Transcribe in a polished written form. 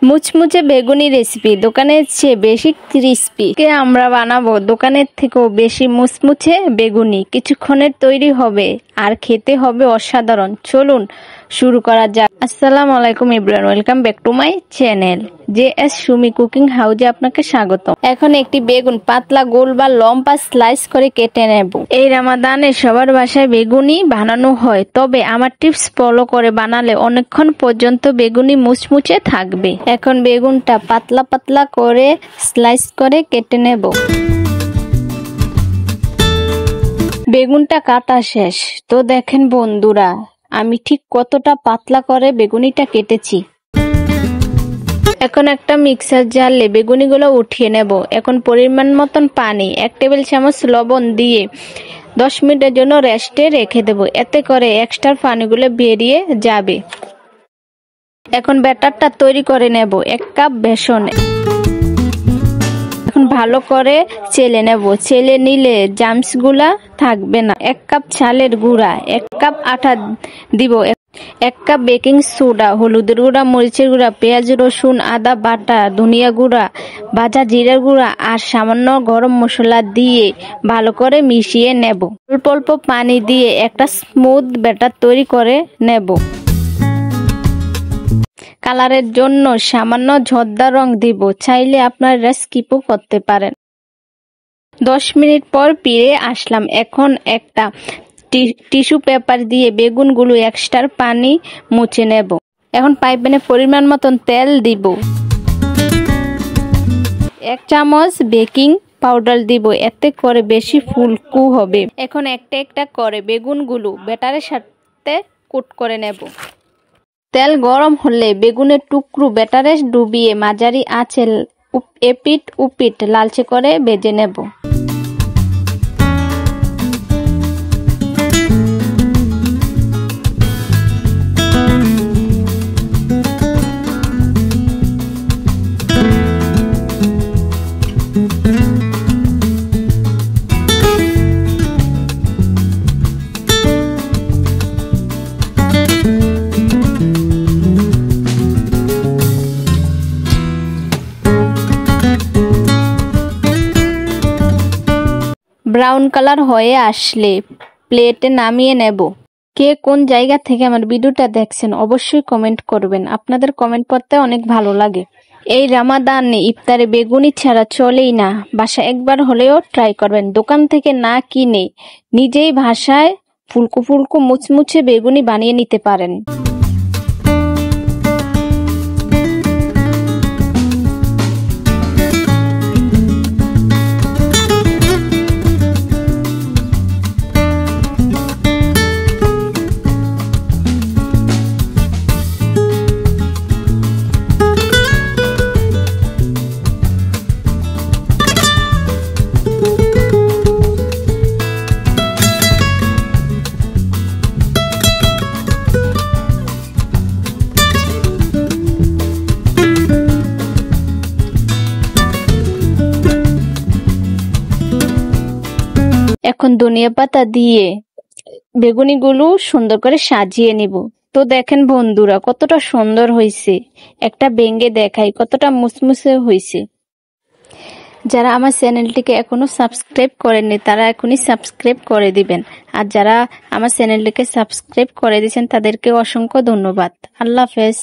মুচমুচে বেগুনি রেসিপি দোকানের চেয়ে বেশি ক্রিস্পি কে আমরা বানাবো দোকানের থেকেও বেশি মুচমুচে বেগুনি কিছুক্ষণের তৈরি হবে আর খেতে হবে অসাধারণ। চলুন শুরু করা যাক। আসসালামু আলাইকুম everyone, welcome back to my channel JS. Sumi cooking হাউজে আপনাকে স্বাগত। এখন একটি বেগুন পাতলা গোল বা লম্বা স্লাইস করে কেটে নেব। এই রমাদানে সবার বাসায় বেগুনি বানানো হয়, তবে আমার টিপস ফলো করে বানালে অনেকক্ষণ পর্যন্ত বেগুনি মুচমুচে থাকবে। এখন বেগুনটা পাতলা পাতলা করে স্লাইস করে কেটে নেব। বেগুনটা কাটা শেষ, তো দেখেন বন্ধুরা আমি ঠিক কতটা পাতলা করে বেগুনিটা কেটেছি। এখন একটা মিক্সার জারে বেগুনিগুলো উঠিয়ে নেব। এখন পরিমাণ মতন পানি, 1 টেবিল চামচ লবণ দিয়ে 10 মিনিটের জন্য রেস্টে রেখে দেব। এতে করে এক্সট্রা পানিগুলো বেরিয়ে যাবে। এখন ব্যাটারটা তৈরি করে নেব। 1 কাপ বেসন এখন ভালো করে চেলে নেব। চেলে নিলে জামসগুলা থাকবে না। 1 কাপ চালের গুঁড়া, 1 কাপ আটা দিব, 1 কাপ বেকিং সোডা, হলুদের গুঁড়া, মরিচের গুঁড়া, পেঁয়াজ রসুন আদা বাটা, ধনিয়া গুঁড়া, ভাজা জিরার গুঁড়া আর সামান্য গরম মশলা দিয়ে ভালো করে মিশিয়ে নেব। অল্প অল্প পানি দিয়ে একটা স্মুথ ব্যাটার তৈরি করে নেব। কালারের জন্য সামান্য ঝর্দা রং দিব, চাইলে আপনারা স্কিপও করতে পারেন। 10 মিনিট পর ফিরে আসলাম। এখন একটা টিস্যু পেপার দিয়ে বেগুনগুলো এক্সট্রা পানি মুছে নেব। এখন ফ্রাইপ্যানে পরিমাণ মতন তেল দিব। 1 চামচ বেকিং পাউডার দিব, এতে করে বেশি ফুলকো হবে। এখন একটা একটা করে বেগুনগুলো ব্যাটারের সাথে কোট করে নেব। তেল গরম হলে বেগুনের টুকরো ব্যাটারে ডুবিয়ে মাঝারি আঁচে এপিট উপিট লালচে করে ভেজে নেব। ব্রাউন কালার হয়ে আসলে প্লেটে নামিয়ে নেব। কে কোন জায়গা থেকে আমার ভিডিওটা দেখছেন অবশ্যই কমেন্ট করবেন। আপনাদের কমেন্ট পড়তে অনেক ভালো লাগে। এই রমাদানে ইফতারে বেগুনি ছাড়া চলেই না। বাসায় একবার হলেও ট্রাই করবেন। দোকান থেকে না কিনে নিজেই বাসায় ফুলকো ফুলকো মুচমুচে বেগুনি বানিয়ে নিতে পারেন। এখন ধনিয়া পাতা দিয়ে বেগুনিগুলো সুন্দর করে সাজিয়ে নিব। তো দেখেন বন্ধুরা কতটা সুন্দর হয়েছে। একটা ভেঙে দেখাই কতটা মুচমুচে হয়েছে। যারা আমার চ্যানেলটিকে এখনো সাবস্ক্রাইব করেননি তারা এখনই সাবস্ক্রাইব করে দিবেন। আর যারা আমার চ্যানেলটিকে সাবস্ক্রাইব করে দিয়েছেন তাদেরকে অসংখ্য ধন্যবাদ। আল্লাহ হাফেজ।